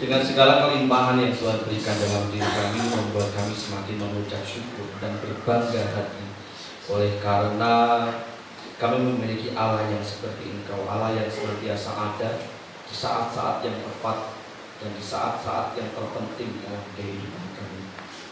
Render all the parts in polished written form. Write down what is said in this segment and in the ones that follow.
Dengan segala kelimpahan yang Tuhan berikan dalam diri kami, membuat kami semakin mengucap syukur dan berbangga hati. Oleh karena kami memiliki Allah yang seperti Engkau, Allah yang senantiasa ada di saat-saat yang tepat dan di saat-saat yang terpenting dalam kehidupan kami.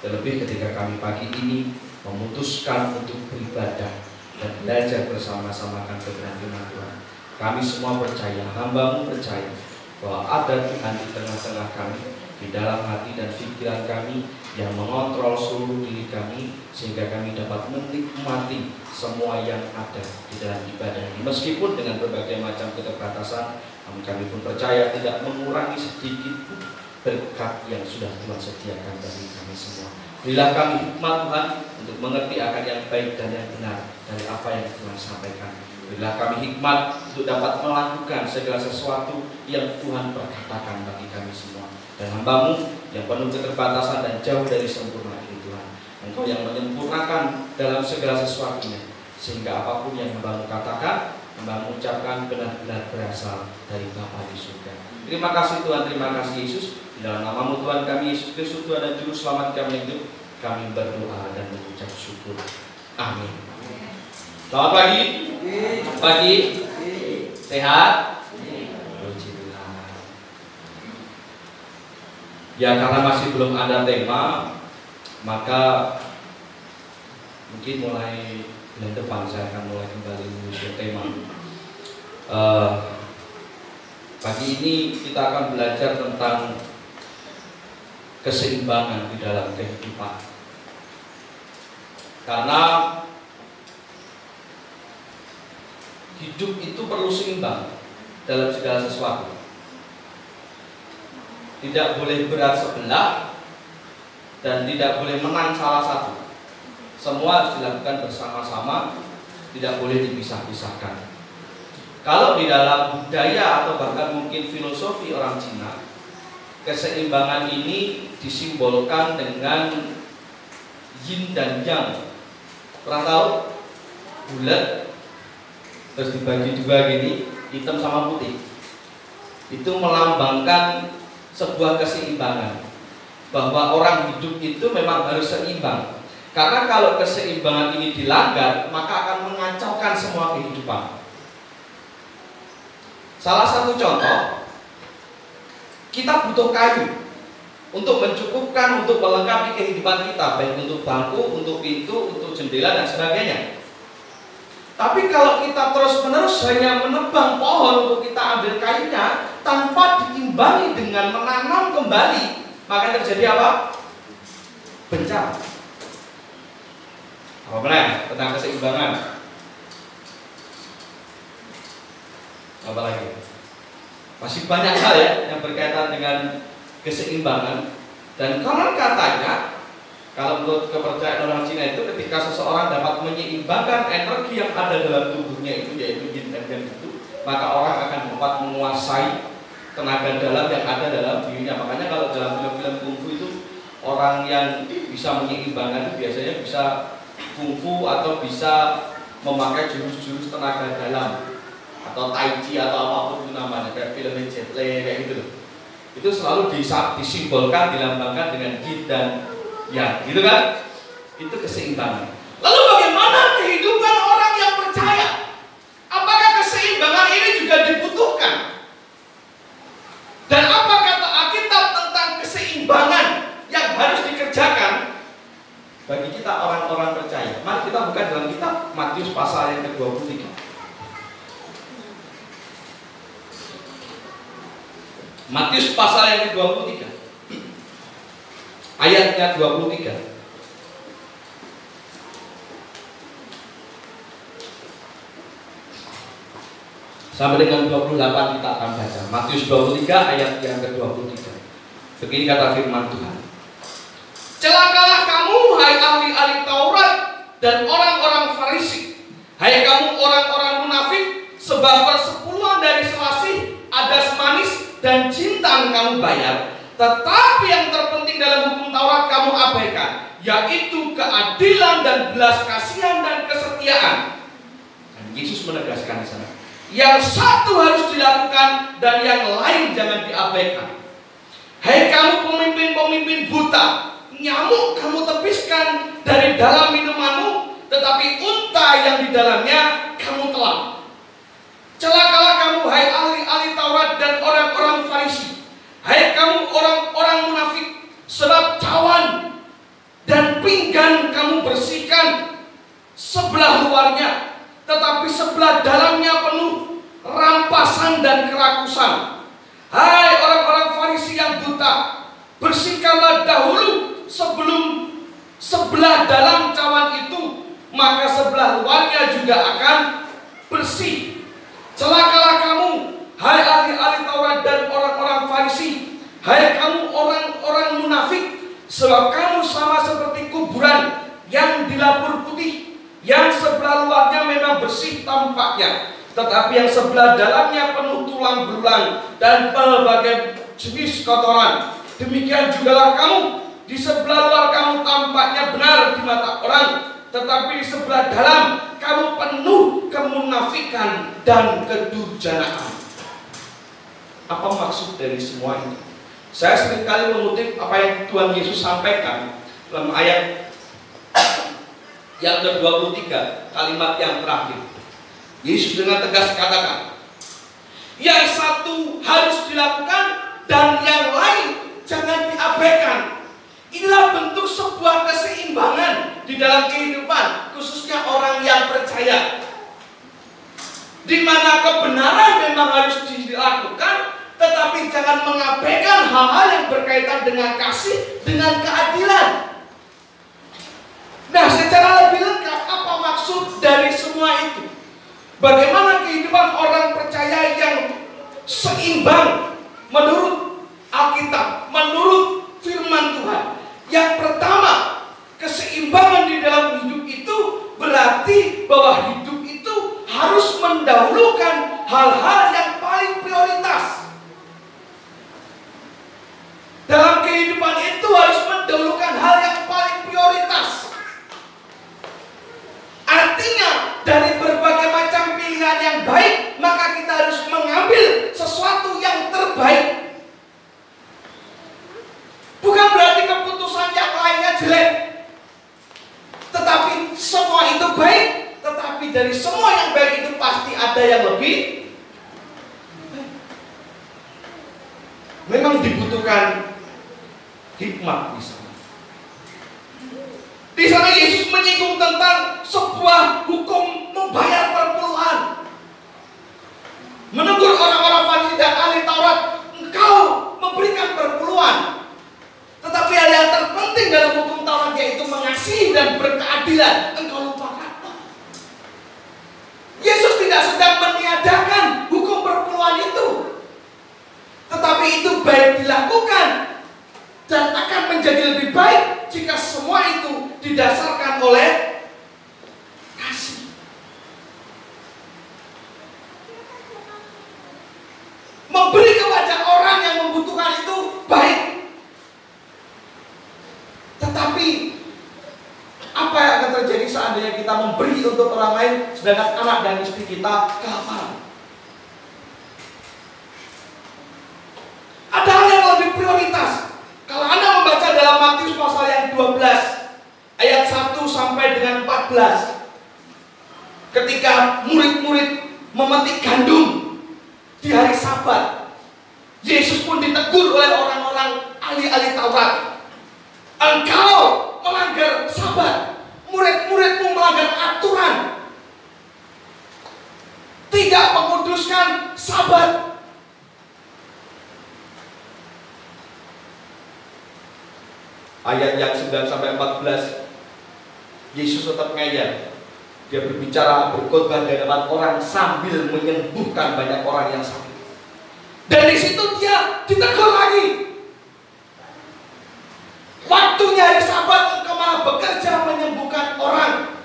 Terlebih ketika kami pagi ini memutuskan untuk beribadah dan belajar bersama-sama akan kebenaran firman Tuhan. Kami semua percaya, hamba-Mu percaya bahwa ada Tuhan di tengah-tengah kami, di dalam hati dan pikiran kami yang mengontrol seluruh diri kami, sehingga kami dapat menikmati semua yang ada di dalam ibadah ini. Meskipun dengan berbagai macam keterbatasan, namun kami pun percaya tidak mengurangi sedikit pun berkat yang sudah Tuhan sediakan bagi kami semua. Berilah kami hikmat Tuhan untuk mengerti akan yang baik dan yang benar dari apa yang Tuhan sampaikan. Berilah kami hikmat untuk dapat melakukan segala sesuatu yang Tuhan perkatakan bagi kami semua. Dan hamba-Mu yang penuh keterbatasan dan jauh dari sempurna ini Tuhan, Engkau yang menyempurnakan dalam segala sesuatunya, sehingga apapun yang hamba-Mu katakan, hamba-Mu ucapkan benar-benar berasal dari Bapa di surga. Terima kasih Tuhan, terima kasih Yesus. Di dalam nama-Mu Tuhan kami Yesus Kristus, Tuhan dan Juru Selamat kami yang hidup, kami berdoa dan mengucap syukur. Amin. Selamat pagi. Pagi. Sehat. Ya, karena masih belum ada tema, maka mungkin mulai bulan depan saya akan mulai kembali menyusun tema. Pagi ini kita akan belajar tentang keseimbangan di dalam kehidupan. Karena hidup itu perlu seimbang dalam segala sesuatu. Tidak boleh berat sebelah dan tidak boleh menang salah satu. Semua harus dilakukan bersama-sama, tidak boleh dipisah-pisahkan. Kalau di dalam budaya atau bahkan mungkin filosofi orang Cina, keseimbangan ini disimbolkan dengan yin dan yang. Pernah tahu? Bulat terus dibagi dua gini, hitam sama putih. Itu melambangkan sebuah keseimbangan, bahwa orang hidup itu memang harus seimbang. Karena kalau keseimbangan ini dilanggar, maka akan mengacaukan semua kehidupan. Salah satu contoh, kita butuh kayu untuk mencukupkan, untuk melengkapi kehidupan kita, baik untuk bangku, untuk pintu, untuk jendela dan sebagainya. Tapi kalau kita terus-menerus hanya menebang pohon untuk kita ambil kayunya tanpa diimbangi dengan menanam kembali, maka terjadi apa? Bencana. Apa benar tentang keseimbangan? Apa lagi? Masih banyak hal ya yang berkaitan dengan keseimbangan. Dan konon katanya, kalau menurut kepercayaan orang Cina itu, ketika seseorang dapat menyeimbangkan energi yang ada dalam tubuhnya itu, yaitu yin dan yang itu, maka orang akan dapat menguasai tenaga dalam yang ada dalam dirinya. Makanya kalau dalam film-film kungfu itu, orang yang bisa menyeimbangkan itu biasanya bisa kungfu atau bisa memakai jurus-jurus tenaga dalam atau tai chi atau apapun itu namanya, kayak film Jet Li kayak gitu. Itu selalu disimbolkan, dilambangkan dengan yin dan ya, gitu kan? Itu keseimbangan. Lalu bagaimana kehidupan orang yang percaya? Apakah keseimbangan ini juga dibutuhkan? Dan apa kata Alkitab tentang keseimbangan yang harus dikerjakan bagi kita orang-orang percaya? Mari kita buka dalam kitab Matius pasal yang ke-23. Matius pasal yang ke-23. Ayatnya 23. Sampai dengan 28 kita akan baca. Matius 23 ayat yang ke-23. Begini kata firman Tuhan. Celakalah kamu, hai ahli-ahli Taurat dan orang-orang Farisi, hai kamu orang-orang munafik, sebab persepuluhan dari selasih, adas manis dan jintan kamu bayar, tetapi yang terpenting dalam hukum Taurat kamu abaikan, yaitu keadilan dan belas kasihan dan kesetiaan. Dan Yesus menegaskan di sana, yang satu harus dilakukan dan yang lain jangan diabaikan. kamu pemimpin-pemimpin buta, nyamuk kamu tepiskan dari dalam minumanmu, tetapi unta yang di dalamnya kamu telan. Celakalah kamu, hai ahli-ahli Taurat dan orang-orang Farisi, hai kamu orang-orang munafik, sebab cawan dan pinggan kamu bersihkan sebelah luarnya, tetapi sebelah dalamnya penuh rampasan dan kerakusan. Hai orang-orang Farisi yang buta, bersihkanlah dahulu sebelum sebelah dalam cawan itu, maka sebelah luarnya juga akan bersih. Celakalah kamu, hai ahli-ahli Taurat dan orang-orang Farisi, hai kamu orang-orang munafik, sebab kamu sama seperti kuburan yang dilapur putih, yang sebelah luarnya memang bersih tampaknya, tetapi yang sebelah dalamnya penuh tulang belulang dan berbagai jenis kotoran. Demikian jugalah kamu, di sebelah luar kamu tampaknya benar di mata orang, tetapi di sebelah dalam kamu penuh kemunafikan dan kedurjanaan. Apa maksud dari semua ini? Saya seringkali mengutip apa yang Tuhan Yesus sampaikan dalam ayat yang ke-23, kalimat yang terakhir. Yesus dengan tegas katakan, yang satu harus dilakukan dan yang lain jangan diabaikan. Inilah bentuk sebuah keseimbangan di dalam kehidupan, khususnya orang yang percaya, di mana kebenaran memang harus dilakukan, tetapi jangan mengabaikan hal-hal yang berkaitan dengan kasih, dengan keadilan. Nah, secara lebih lengkap apa maksud dari semua itu? Bagaimana kehidupan orang percaya yang seimbang menurut Alkitab, menurut firman Tuhan? Yang pertama, keseimbangan di dalam hidup itu berarti bahwa hidup itu harus mendahulukan hal-hal yang paling prioritas. Dalam kehidupan itu harus mendahulukan hal yang paling prioritas. Artinya, dari berbagai macam pilihan yang baik, maka kita harus mengambil sesuatu yang terbaik. Bukan berarti keputusan yang lainnya jelek, tetapi semua itu baik. Tetapi dari semua yang baik itu pasti ada yang lebih baik. Memang dibutuhkan hikmat di sana. Di sana Yesus menyinggung tentang sebuah hukum membayar perpuluhan. Menegur orang-orang Farisi dan ahli Taurat, engkau memberikan perpuluhan. Tetapi hal yang terpenting dalam hukum Taurat yaitu mengasihi dan berkeadilan, engkau lupakan. Yesus tidak sedang meniadakan hukum perpuluhan itu, tetapi itu baik dilakukan dan akan menjadi lebih baik jika semua itu didasarkan oleh kasih. Memberi kepada orang yang membutuhkan itu baik. Tetapi apa yang akan terjadi seandainya kita memberi untuk orang lain sedangkan anak dan istri kita kelaparan? Ada hal yang lebih prioritas. Kalau Anda membaca dalam Matius pasal yang 12 ayat 1 sampai dengan 14, ketika murid-murid memetik gandum di hari Sabat, Yesus pun ditegur oleh orang-orang ahli-ahli Taurat. Engkau melanggar Sabat, murid-muridmu melanggar aturan, tidak menguduskan Sabat. Ayat yang 9 sampai 14, Yesus tetap ngeyel. Dia berbicara, berkhotbah di hadapan orang sambil menyembuhkan banyak orang yang sakit. Dan di situ dia ditegur lagi. Waktunya hari Sabat engkau malah bekerja menyembuhkan orang.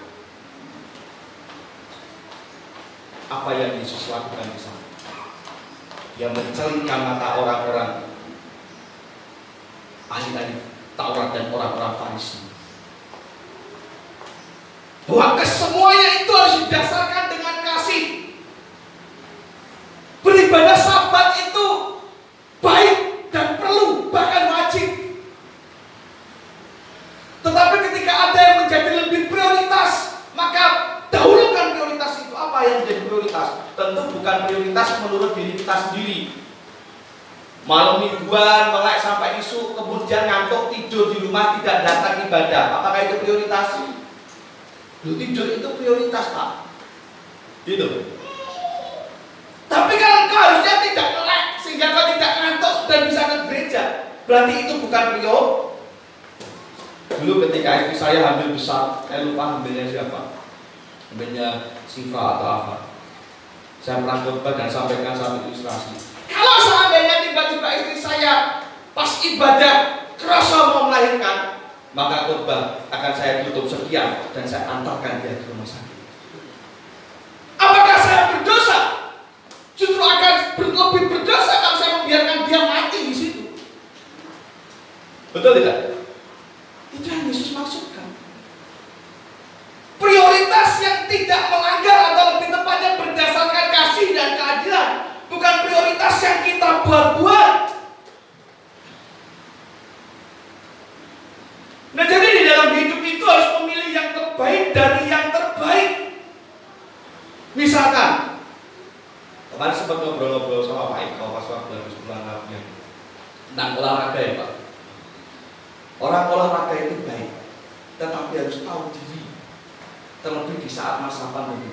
Apa yang Yesus lakukan di sana? Dia mencelingkan mata orang-orang ahli-ahli Taurat dan orang-orang Farisi, bahwa kesemuanya itu harus didasarkan dengan kasih. Beribadah Sabat itu baik dan perlu, bahkan wajib. kita sendiri. Malam mingguan, melek sampai isu, kemudian ngantuk tidur di rumah, tidak datang ibadah. Apakah itu prioritas? Lu tidur itu prioritas, Pak. Gitu. Tapi kalau kau harusnya tidak melek sehingga kau tidak ngantuk dan bisa ke gereja, berarti itu bukan prioritas. Dulu ketika istri saya hamil besar, saya lupa hamilnya siapa, hamilnya Siva atau apa. Saya pernah khotbah dan sampaikan satu ilustrasi. Kalau seandainya tiba-tiba istri saya pas ibadah kerasa mau melahirkan, maka khotbah akan saya tutup sekian dan saya antarkan dia ke rumah sakit. Apakah saya berdosa? Justru akan lebih berdosa kalau saya membiarkan dia mati di situ. Betul tidak? Itu yang Yesus maksudkan. Prioritas yang tidak melanggar atau lebih tepatnya berdasarkan kasih dan keadilan, bukan prioritas yang kita buat-buat. Nah, jadi di dalam hidup itu harus memilih yang terbaik dari yang terbaik. Misalkan kemarin sempat ngobrol-ngobrol sama Pak Eko pas waktu habis pulang latihan tentang olahraga ya Pak. Orang olahraga itu baik, tetapi harus tahu diri, terlebih di saat masa pandemi.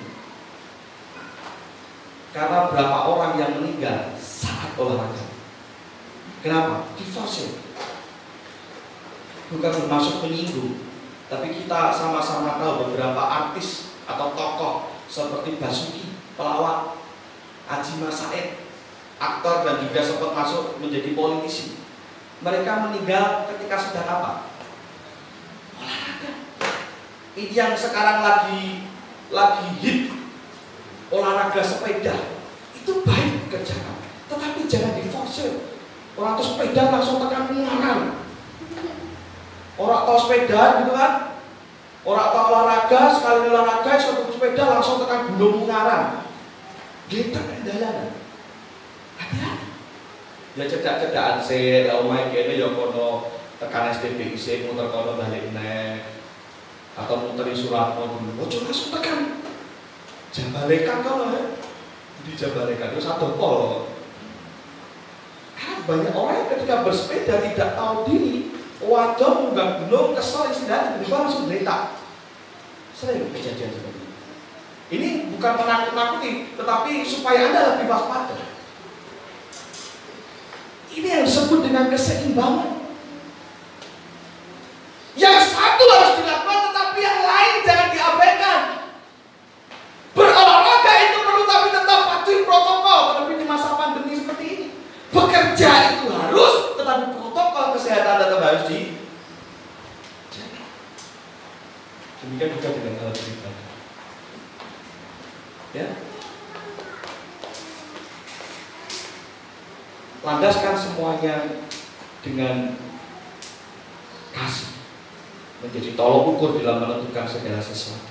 Karena berapa orang yang meninggal saat olahraga? Kenapa? Divorce. Bukan bermaksud menyinggung, tapi kita sama-sama tahu beberapa artis atau tokoh seperti Basuki, pelawak, Adjie Massaid, aktor dan juga sempat masuk menjadi politisi. Mereka meninggal ketika sedang apa? Olahraga. Ini yang sekarang lagi hit, olahraga sepeda. Itu baik kerjaan, tetapi jangan diforsir. Orang tuh sepeda langsung tekan pengaran. Orang tahu sepeda gitu kan? Orang tahu olahraga, sekali olahraga, suatu sepeda langsung tekan gunung Ungaran. Gitu kendalanya. Hati-hati. Ya cedak-cedakan sih, ya omah kene ya kono tekan STB isih muter kono balik neh. Atau muteri Suratmo dulu. Ojo langsung tekan. Jambalekan kono ya. Di Jambalekan itu satu pol. Karena banyak orang yang ketika bersepeda tidak tahu diri, waduh munggah gunung kesel istilahnya tiba-tiba langsung geletak. Sering kejadian seperti ini. Ini bukan menakut-nakuti, tetapi supaya Anda lebih waspada. Ini yang disebut dengan keseimbangan. Yang satu harus dilakukan, tetapi yang lain jangan diabaikan. Berolahraga itu perlu, tapi tetap patuhi protokol. Terlebih di masa pandemi seperti ini. Bekerja itu harus, tetapi protokol kesehatan tetap harus dijaga. Demikian juga dengan hal beribadah. Ya. Landaskan semuanya dengan kasih, menjadi tolok ukur dalam menentukan segala sesuatu.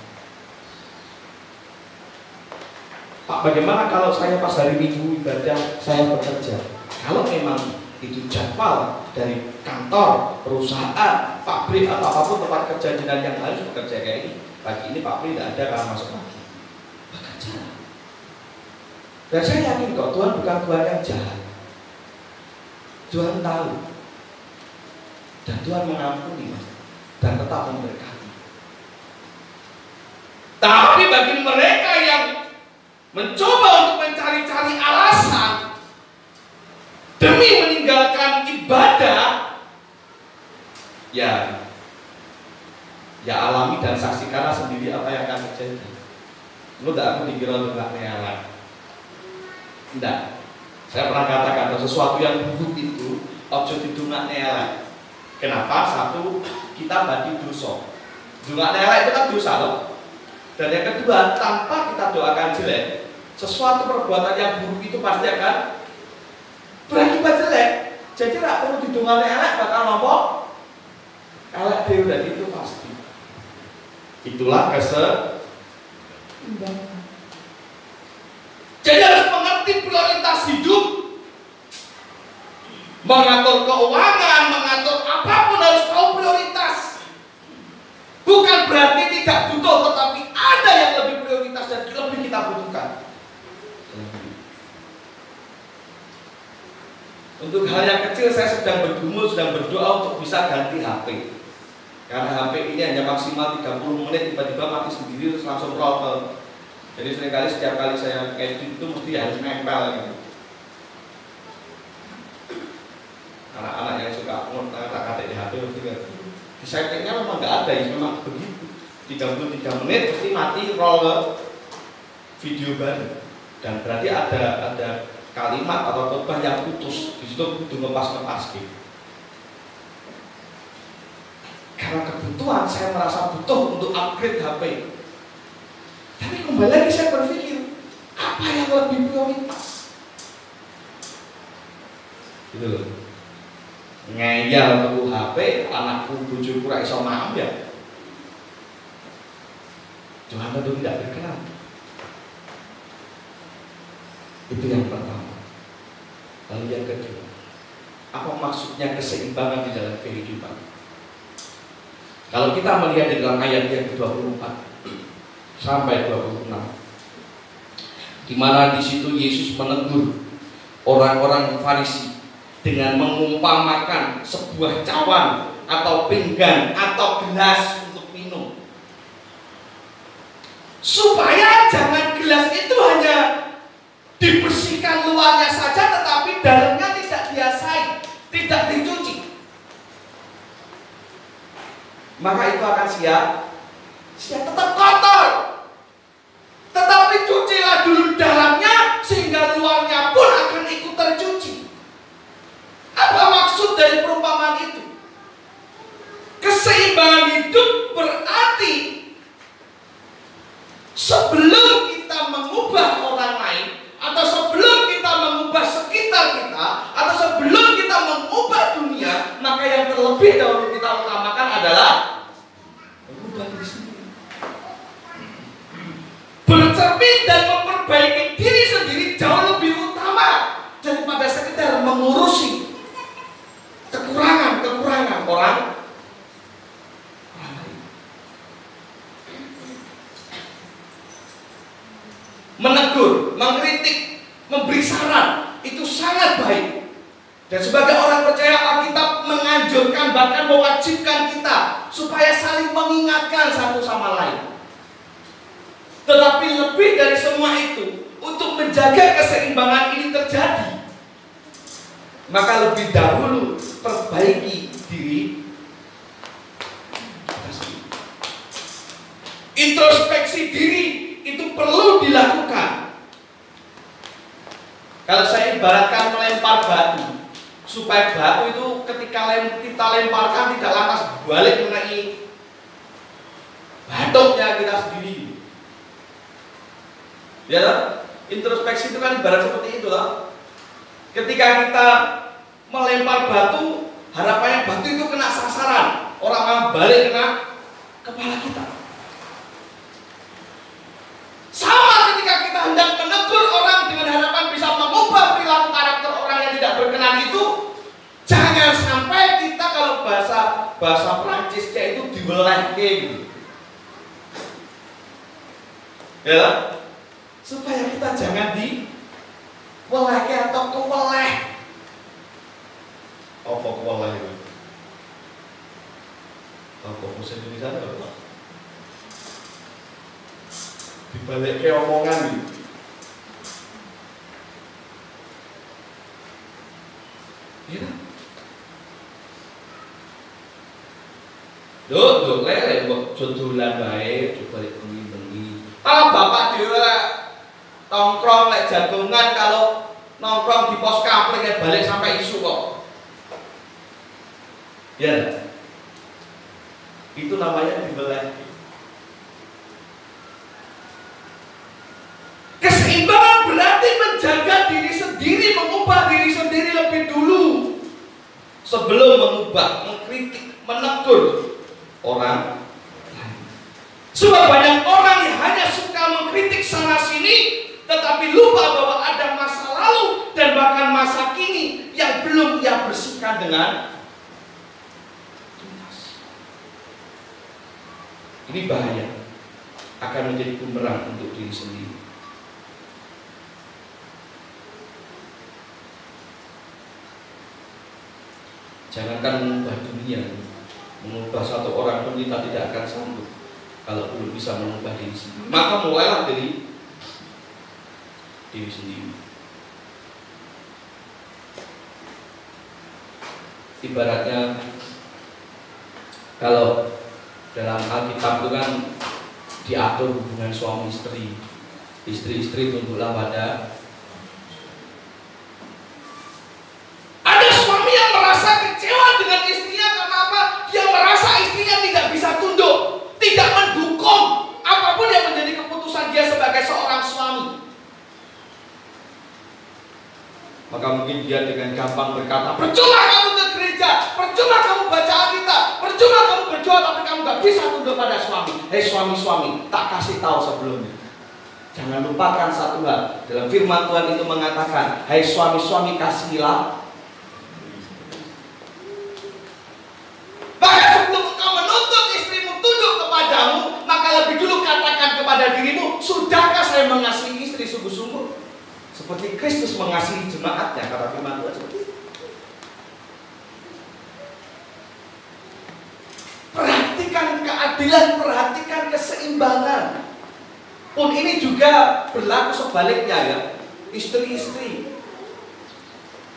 Pak, bagaimana kalau saya pas hari Minggu ibadah saya bekerja? Kalau memang itu jadwal dari kantor, perusahaan, pabrik atau apapun tempat kerja jenengan yang harus bekerja kayak ini, pagi ini pabrik tidak ada karena masuk pagi. Bekerja. Dan saya yakin kok Tuhan bukan Tuhan yang jahat. Tuhan tahu dan Tuhan mengampuni dan tetap memberkati. Tapi bagi mereka yang mencoba untuk mencari-cari alasan demi meninggalkan ibadah, ya alami dan saksikanlah sendiri apa yang akan terjadi. Lu tidak akan dikira lu nggak nealan. Tidak. Saya pernah katakan sesuatu yang buruk itu ojo didungak nealan. Kenapa? Satu, kita badi dosa. Dungak nealan itu kan dosa loh. Dan yang kedua, tanpa kita doakan jelek, sesuatu perbuatan yang buruk itu pasti akan berakibat jelek. Jadi tidak perlu didungak nealan bakal nopo elek dewe, dan itu pasti. Itulah keseimbangan. Jadi harus mengerti prioritas hidup, mengatur keuangan, mengatur apapun harus tahu prioritas. Bukan berarti tidak butuh, tetapi ada yang lebih prioritas dan lebih kita butuhkan. saya sedang bergumul, sedang berdoa untuk bisa ganti HP. Karena HP ini hanya maksimal 30 menit, tiba-tiba mati sendiri terus langsung throttle. Jadi seringkali setiap kali saya edit itu mesti harus nempel gitu. Anak-anak yang suka ngotak-ngatik di HP mesti kan. Di settingnya memang nggak ada, ya memang begitu. 33 menit mesti mati roll video baru. Dan berarti ada kalimat atau khotbah yang putus di situ, kudu ngepas gitu. Karena kebutuhan, saya merasa butuh untuk upgrade HP. Tapi kembali lagi saya berpikir, apa yang lebih prioritas? Gitu loh. Ngeyel tuku HP, anakku bojoku ra iso ngambil. Tuhan tentu tidak berkenan. Itu yang pertama. Lalu yang kedua, apa maksudnya keseimbangan di dalam kehidupan? Kalau kita melihat di dalam ayat yang ke-24 sampai 26, di mana di situ Yesus menegur orang-orang Farisi dengan mengumpamakan sebuah cawan atau pinggan atau gelas untuk minum, supaya jangan gelas itu hanya dibersihkan luarnya saja, tetapi dalamnya tidak diasai, tidak dicuci. Maka itu akan siap tetap kotor. Tetapi cucilah dulu dalamnya sehingga luarnya pun akan ikut tercuci. Apa maksud dari perumpamaan itu? Keseimbangan hidup berarti sebelum kita mengubah orang lain, atau sebelum kita mengubah sekitar kita, atau sebelum kita mengubah dunia, maka yang terlebih dahulu kita utamakan adalah mengubah diri sendiri. Bercermin dan memperbaiki diri sendiri jauh lebih utama daripada sekedar mengurusi kekurangan orang lain. Menegur, mengkritik, memberi saran itu sangat baik. Dan sebagai orang percaya, Alkitab menganjurkan, bahkan mewajibkan kita supaya saling mengingatkan satu sama lain. Tetapi lebih dari semua itu, untuk menjaga keseimbangan ini terjadi, maka lebih dahulu perbaiki diri kita sendiri. Introspeksi diri itu perlu dilakukan. Kalau saya ibaratkan melempar batu, supaya batu itu ketika kita lemparkan tidak lantas balik mengenai batuknya kita sendiri. Ya, introspeksi itu kan ibarat seperti itu lah. Ketika kita melempar batu, harapannya batu itu kena sasaran, orang balik kena kepala kita. Sama ketika kita hendak menegur orang dengan harapan bisa mengubah perilaku karakter orang yang tidak berkenan itu, jangan sampai kita, kalau bahasa Prancisnya itu diwelehke gitu. Ya, supaya kita jangan diwelehke atau keweleh. Apa keweleh itu? Apa bahasa Indonesia apa? Dibalik ke omongan gitu. Ya. Duh, lele mbok jodolan bae, coba bengi-bengi. Kalau bapak dhewe nongkrong lek jagongan, kalau nongkrong di pos kapling balik sampai isu kok. Ya. Itu namanya dibeleh. Keseimbangan berarti menjaga diri sendiri, mengubah diri sendiri lebih dulu sebelum mengubah, mengkritik, menegur orang lain. Sebab banyak orang yang hanya suka mengkritik sana sini, tetapi lupa bahwa ada masa lalu dan bahkan masa kini yang belum ia bersihkan dengan tuntas. Ini bahaya, akan menjadi bumerang untuk diri sendiri. Jangankan mengubah dunia, mengubah satu orang pun kita tidak akan sanggup kalau belum bisa mengubah diri sendiri. Maka mulailah dari diri sendiri. Ibaratnya kalau dalam Alkitab itu kan diatur hubungan suami istri, istri tunduklah pada. Ada suami yang merasa kecewa dengan istrinya karena apa? Dia merasa istrinya tidak bisa tunduk, tidak mendukung apapun yang menjadi keputusan dia sebagai seorang suami. Maka mungkin dia dengan gampang berkata, percuma kamu ke gereja, percuma kamu baca Alkitab, percuma kamu berdoa, tapi kamu gak bisa tunduk pada suami. Hei suami-suami, tak kasih tahu sebelumnya. Jangan lupakan satu hal. Dalam firman Tuhan itu mengatakan, hei suami-suami kasihilah. Bahkan sebelum engkau menuntut istrimu tunduk kepadamu, maka lebih dulu katakan kepada dirimu, sudahkah saya mengasihi istri sungguh-sungguh? Seperti Kristus mengasihi jemaatnya, kata firman Tuhan seperti itu. Perhatikan keadilan, perhatikan keseimbangan. Pun ini juga berlaku sebaliknya ya, istri-istri.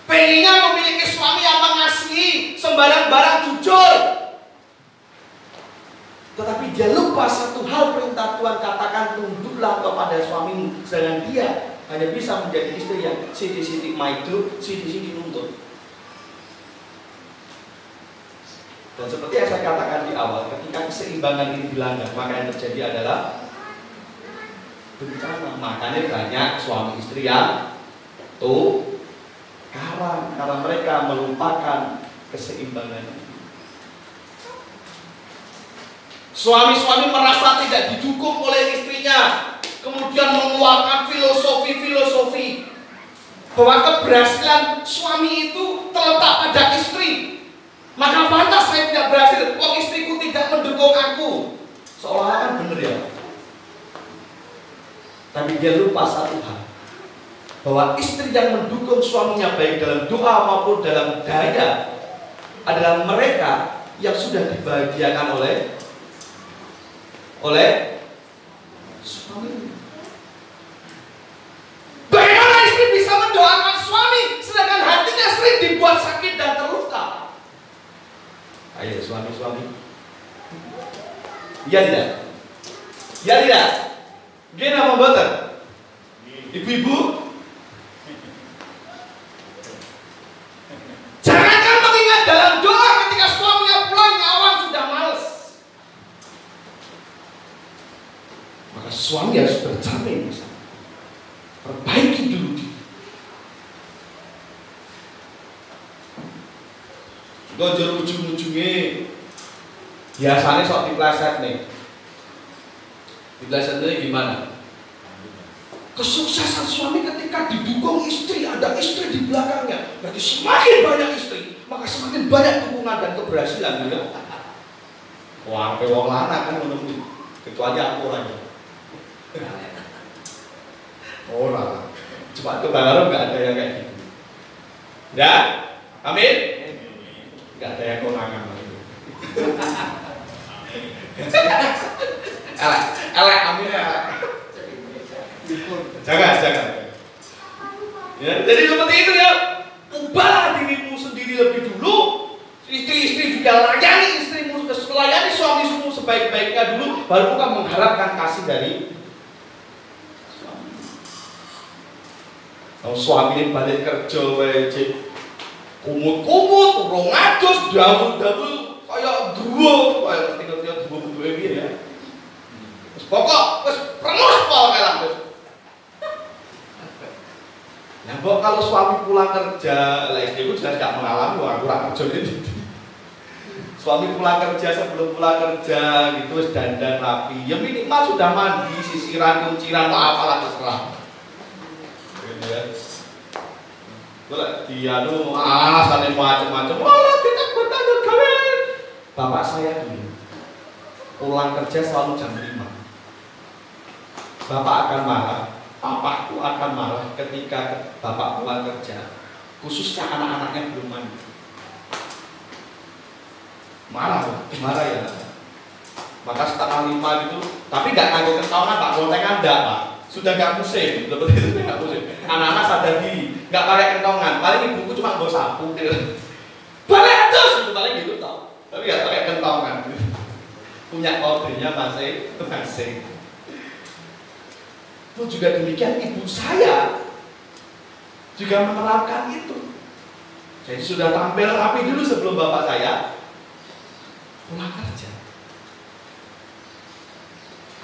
Pengennya memiliki suami yang mengasihi, sembarang-barang jujur. Tetapi dia lupa satu hal, perintah Tuhan katakan tunduklah kepada suamimu. Sedangkan dia hanya bisa menjadi istri yang sidik-sidik maido, sidik-sidik nuntut. Dan seperti yang saya katakan di awal, ketika keseimbangan ini dilanggar, maka yang terjadi adalah bencana. Makanya banyak suami istri yang karang karena mereka melupakan keseimbangan. Suami-suami merasa tidak didukung oleh istrinya, kemudian mengeluarkan filosofi bahwa keberhasilan suami itu terletak pada istri. Maka pantas saya tidak berhasil, kok istriku tidak mendukung aku. Seolah-olah kan benar ya. Tapi dia lupa satu hal, bahwa istri yang mendukung suaminya baik dalam doa maupun dalam daya adalah mereka yang sudah dibahagiakan oleh suami. Bagaimana istri bisa mendoakan suami sedangkan hatinya sering dibuat sakit dan terluka? Ayo suami-suami, iya tidak? Iya tidak? Gimana membuat? Ibu-ibu, jangankan mengingat dalam doa ketika suaminya pulang nyawang sudah males. Maka suami harus bercermin, perbaiki dulu. Gojol ujung-ujungnya biasanya sok dipleset nih. Diplesetnya gimana? Kesuksesan suami ketika didukung istri, ada istri di belakangnya. Berarti semakin banyak istri, maka semakin banyak dukungan dan keberhasilan gitu. Wah, sampai wong lanang kan menunggu. Itu aja aku aja. Orang. Cuma itu baru nggak ada yang kayak gitu. Ya, amin. Nggak ada yang konangan lagi. Elek, amin ya. Jangan. Ya, jadi seperti itu ya. Ubahlah dirimu sendiri lebih dulu. Istri-istri juga layani istrimu, layani suamimu sebaik-baiknya dulu. Baru kamu mengharapkan kasih dari suami. Kalau suami ini balik kerja, wajib kumut-kumut, urung ngadus, dawul-dawul, kayak dua, kayak tinggal-tinggal dua-dua ini ya. Pokok, rengus pokoknya lah. Nah, kalau suami pulang kerja, lah istriku jelas gak mengalami, wah kurang kerja ini. Suami pulang kerja, sebelum pulang kerja gitu, dandan rapi, ya minimal sudah mandi, sisiran, kunciran, apalah terserah. Gitu ya. Dia tuh alasannya macam-macam. Malah kita bertanya kalian. Bapak saya dulu pulang kerja selalu jam 5. Bapak akan marah, bapakku akan marah ketika bapak pulang kerja, khususnya anak-anaknya belum mandi. marah ya. Maka 4:30 gitu, tapi nggak nganggo kentongan Pak, golongan enggak Pak. Sudah nggak musim, seperti itu nggak musim. Anak-anak sadar diri, nggak pakai kentongan. Paling ibuku cuma bawa sapu, balik atas, itu paling gitu tau. Tapi nggak pakai kentongan. Punya kodenya masing-masing. Itu juga demikian, ibu saya juga menerapkan itu. Jadi sudah tampil rapi dulu sebelum bapak saya pulang kerja.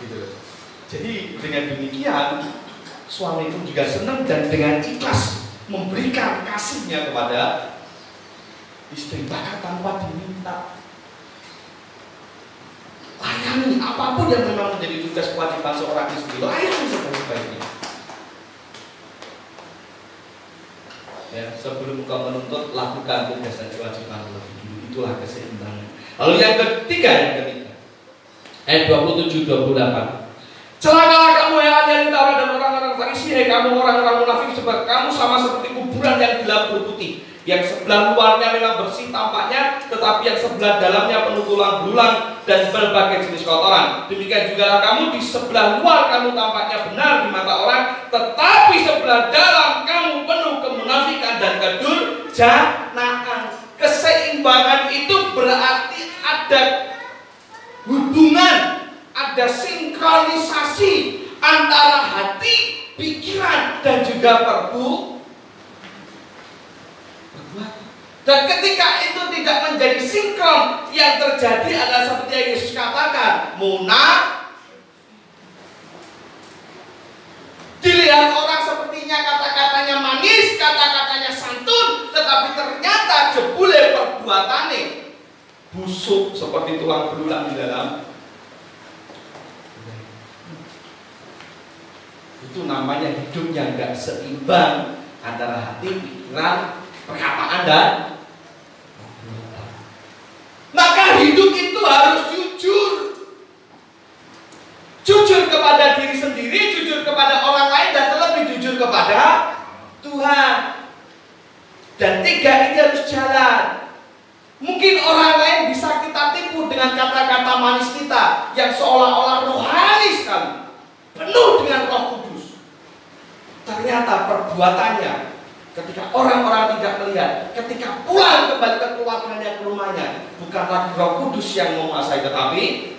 Gitu. Jadi dengan demikian suami pun juga senang dan dengan ikhlas memberikan kasihnya kepada istri, bahkan tanpa diminta. Layani apapun yang memang menjadi tugas kewajiban seorang istri, layani sebaik-baiknya. Ya, sebelum kau menuntut, lakukan tugas dan kewajiban lebih dulu. Itulah keseimbangan. Lalu yang ketiga, ayat 27-28. Celakalah kamu yang ada di antara dan orang-orang Farisi, hai kamu orang-orang munafik, sebab kamu sama seperti kuburan yang gelap berputih, yang sebelah luarnya memang bersih tampaknya, tetapi yang sebelah dalamnya penuh tulang belulang dan berbagai jenis kotoran. Demikian juga kamu, di sebelah luar kamu tampaknya benar di mata orang, tetapi sebelah dalam kamu penuh kemunafikan dan kedurjanaan. Keseimbangan itu berarti ada hubungan, ada sinkronisasi antara hati, pikiran, dan juga perbuatan. Dan ketika itu tidak menjadi sinkron, yang terjadi adalah seperti yang Yesus katakan, dilihat orang sepertinya kata-katanya manis, kata-katanya santun, tetapi ternyata jebule perbuatannya busuk seperti tulang belulang di dalam. Itu namanya hidup yang gak seimbang antara hati, pikiran, perkataan, dan maka hidup itu harus jujur. Jujur kepada diri sendiri, jujur kepada orang lain, dan terlebih jujur kepada Tuhan. Dan tiga ini harus jalan. Mungkin orang lain bisa kita tipu dengan kata-kata manis kita yang seolah-olah rohani sekali, penuh dengan Roh Kudus. Ternyata perbuatannya, ketika orang-orang tidak melihat, ketika pulang kembali ke keluarganya, ke rumahnya, bukan lagi Roh Kudus yang menguasai, tetapi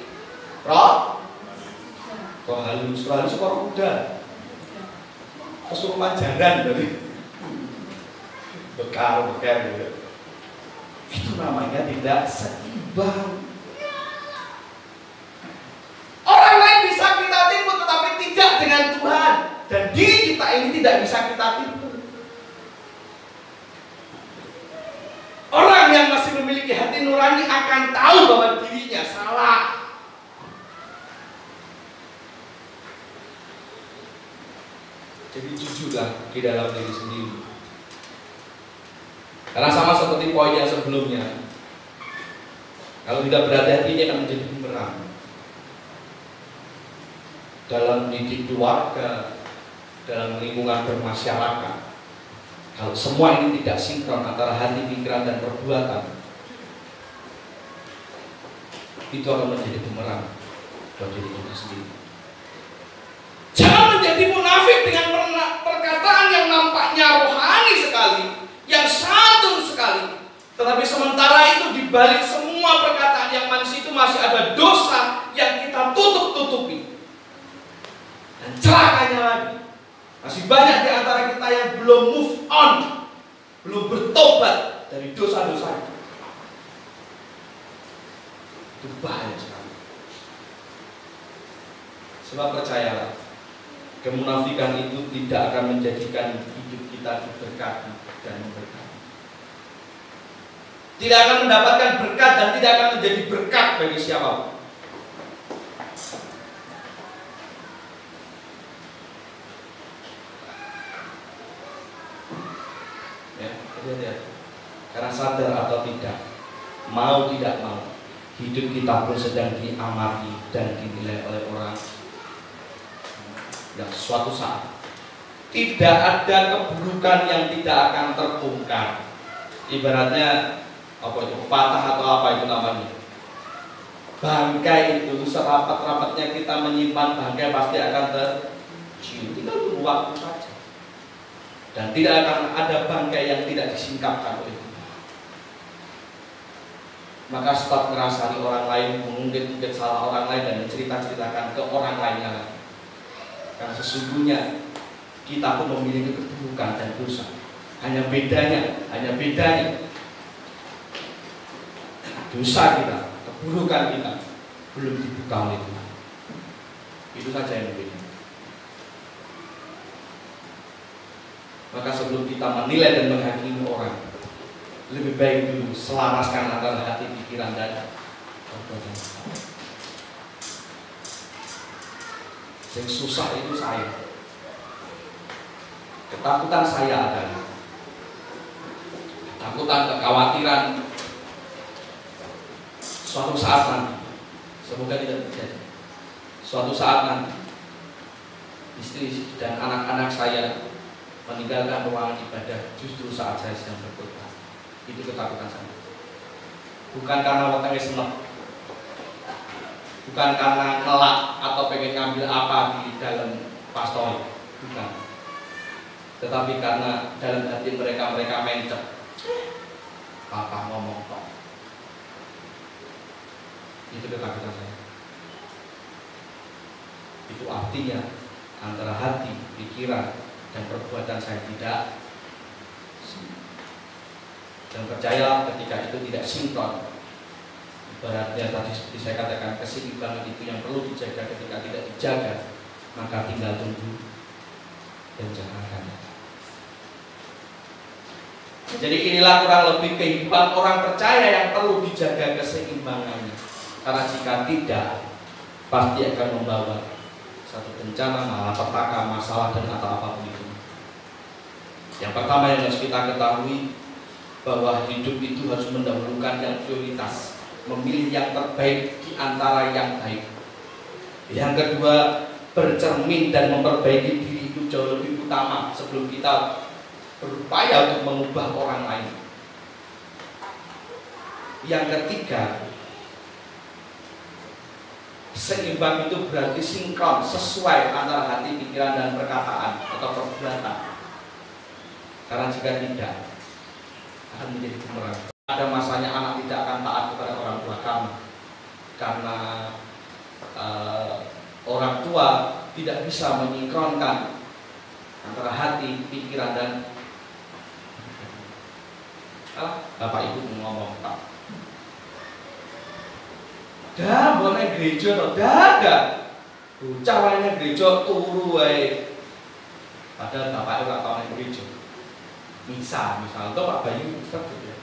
roh halus Roh kuda, kesurupan jaran dari bekal gitu. Itu namanya tidak seimbang. Orang lain bisa kita tipu, tetapi tidak dengan Tuhan. Dan diri kita ini tidak bisa kita tipu. Orang yang masih memiliki hati nurani akan tahu bahwa dirinya salah. Jadi jujurlah di dalam diri sendiri. Karena sama seperti poin yang sebelumnya, kalau tidak berhati-hati ini akan menjadi bumerang dalam mendidik keluarga, dalam lingkungan bermasyarakat. Kalau semua ini tidak sinkron antara hati, pikiran, dan perbuatan, itu akan menjadi bumerang buat diri kita sendiri. Jangan menjadi munafik dengan perkataan yang nampaknya rohani sekali, yang santun sekali, tetapi sementara itu di balik semua perkataan yang manis itu masih ada dosa yang kita tutup-tutupi. Dan celakanya lagi, masih banyak di antara kita yang belum move on, belum bertobat dari dosa-dosa itu. Itu bahaya sekali. Sebab percayalah, kemunafikan itu tidak akan menjadikan hidup kita diberkati dan memberkati. Tidak akan mendapatkan berkat dan tidak akan menjadi berkat bagi siapapun. Ya, karena sadar atau tidak, mau tidak mau, hidup kita pun sedang diamati dan dinilai oleh orang yang suatu saat tidak ada keburukan yang tidak akan terbongkar. Ibaratnya apa itu, pepatah atau apa itu namanya, Bangkai itu serapat-rapatnya kita menyimpan bangkai pasti akan tercium. Tinggal tunggu waktu saja. Dan tidak akan ada bangkai yang tidak disingkapkan oleh Tuhan. Maka stop ngerasani orang lain, mengungkit-ungkit salah orang lain dan mencerita-ceritakan ke orang lainnya lagi. Karena sesungguhnya kita pun memiliki keburukan dan dosa. Hanya bedanya dosa kita, keburukan kita belum dibuka oleh Tuhan. Itu saja yang berbeda. Maka sebelum kita menilai dan menghakimi orang, lebih baik dulu selaraskan antara hati, pikiran, dan perbuatan. Yang susah itu saya. Ketakutan saya adalah ketakutan, kekhawatiran suatu saat nanti, semoga tidak terjadi, suatu saat nanti istri dan anak-anak saya meninggalkan ruangan ibadah justru saat saya sedang berkhotbah. Itu ketakutan saya. Bukan karena wetenge seneng, bukan karena ngelak atau pengen ngambil apa di dalam pastor, bukan. Tetapi karena dalam hati mereka mencet, papa ngomong kok. Itu ketakutan saya. Itu artinya antara hati, pikiran, dan perbuatan saya tidak. Dan percayalah ketika itu tidak sinkron, ibaratnya tadi seperti saya katakan, keseimbangan itu yang perlu dijaga. Ketika tidak dijaga, maka tinggal tunggu bencana akan datang. Jadi inilah kurang lebih kehidupan orang percaya yang perlu dijaga keseimbangannya. Karena jika tidak, pasti akan membawa satu bencana, malapetaka, masalah, dan atau apapun itu. Yang pertama yang harus kita ketahui, bahwa hidup itu harus mendahulukan yang prioritas, memilih yang terbaik di antara yang baik. Yang kedua, bercermin dan memperbaiki diri itu jauh lebih utama sebelum kita berupaya untuk mengubah orang lain. Yang ketiga, seimbang itu berarti sinkron, sesuai antara hati, pikiran, dan perkataan atau perbuatan. Karena jika tidak, akan menjadi bumerang. Ada masanya anak tidak akan taat kepada orang tua karena orang tua tidak bisa menyinkronkan antara hati, pikiran, dan bapak ibu ngomong, Pak, dah boleh gereja atau dah bocah wae gereja turu wae, padahal bapak ora tau nang gereja. Misal tuh Pak Bayu Ustaz gitu ya,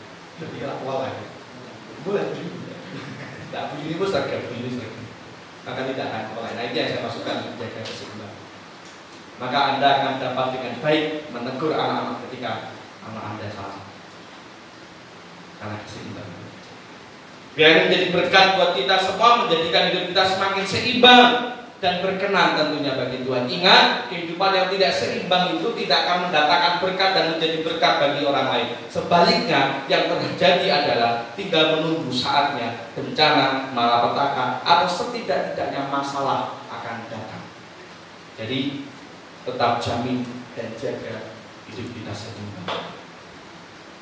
lebih awal lagi boleh juga tak begini bos agak begini lagi, maka tidak akan mulai. Nah, itu yang saya masukkan menjaga keseimbangan. Maka Anda akan dapat dengan baik menegur anak-anak ketika anak Anda salah, karena keseimbangan. Biar menjadi berkat buat kita semua, menjadikan hidup kita semakin seimbang dan berkenan tentunya bagi Tuhan. Ingat, kehidupan yang tidak seimbang itu tidak akan mendatangkan berkat dan menjadi berkat bagi orang lain. Sebaliknya, yang terjadi adalah tinggal menunggu saatnya bencana, malapetaka, atau setidak-tidaknya masalah akan datang. Jadi, tetap jamin dan jaga hidup kita seimbang.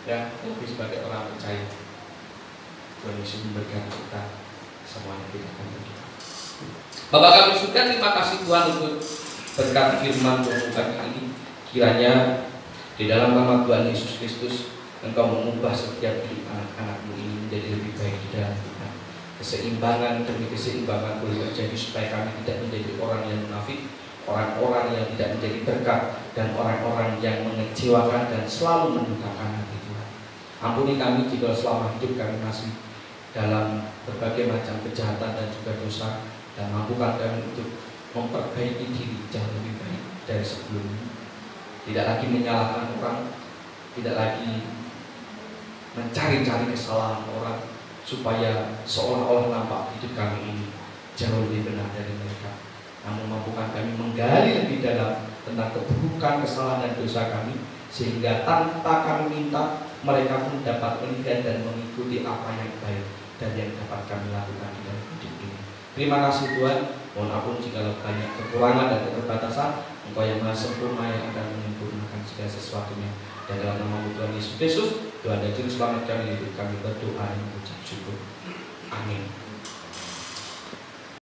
Ya, lebih sebagai orang percaya. Tuhan Yesus memberkati kita semuanya, kita akan berdoa. Bapak kami surga, terima kasih Tuhan untuk berkat firman Tuhan pagi ini. Kiranya di dalam nama Tuhan Yesus Kristus, Engkau mengubah setiap hidup anak-anak-Mu ini menjadi lebih baik di dalam Tuhan. Keseimbangan demi keseimbangan boleh terjadi supaya kami tidak menjadi orang yang munafik, orang-orang yang tidak menjadi berkat, dan orang-orang yang mengecewakan dan selalu mendukakan hati Tuhan. Ampuni kami jika selama hidup kami masih dalam berbagai macam kejahatan dan juga dosa, dan mampukan kami untuk memperbaiki diri jauh lebih baik dari sebelumnya. Tidak lagi menyalahkan orang, tidak lagi mencari-cari kesalahan orang, supaya seolah-olah nampak hidup kami ini jauh lebih benar dari mereka. Namun mampukan kami menggali lebih dalam tentang keburukan, kesalahan, dan dosa kami, sehingga tanpa kami minta, mereka pun dapat melihat dan mengikuti apa yang baik dan yang dapat kami lakukan di dalam hidup ini. Terima kasih Tuhan, mohon ampun jika banyak kekurangan dan keterbatasan. Engkau yang maha sempurna yang akan menyempurnakan segala sesuatunya. Dan dalam nama Tuhan Yesus Kristus, Tuhan dan Juru Selamat kami, hidup kami berdoa dan mengucap syukur. Amin.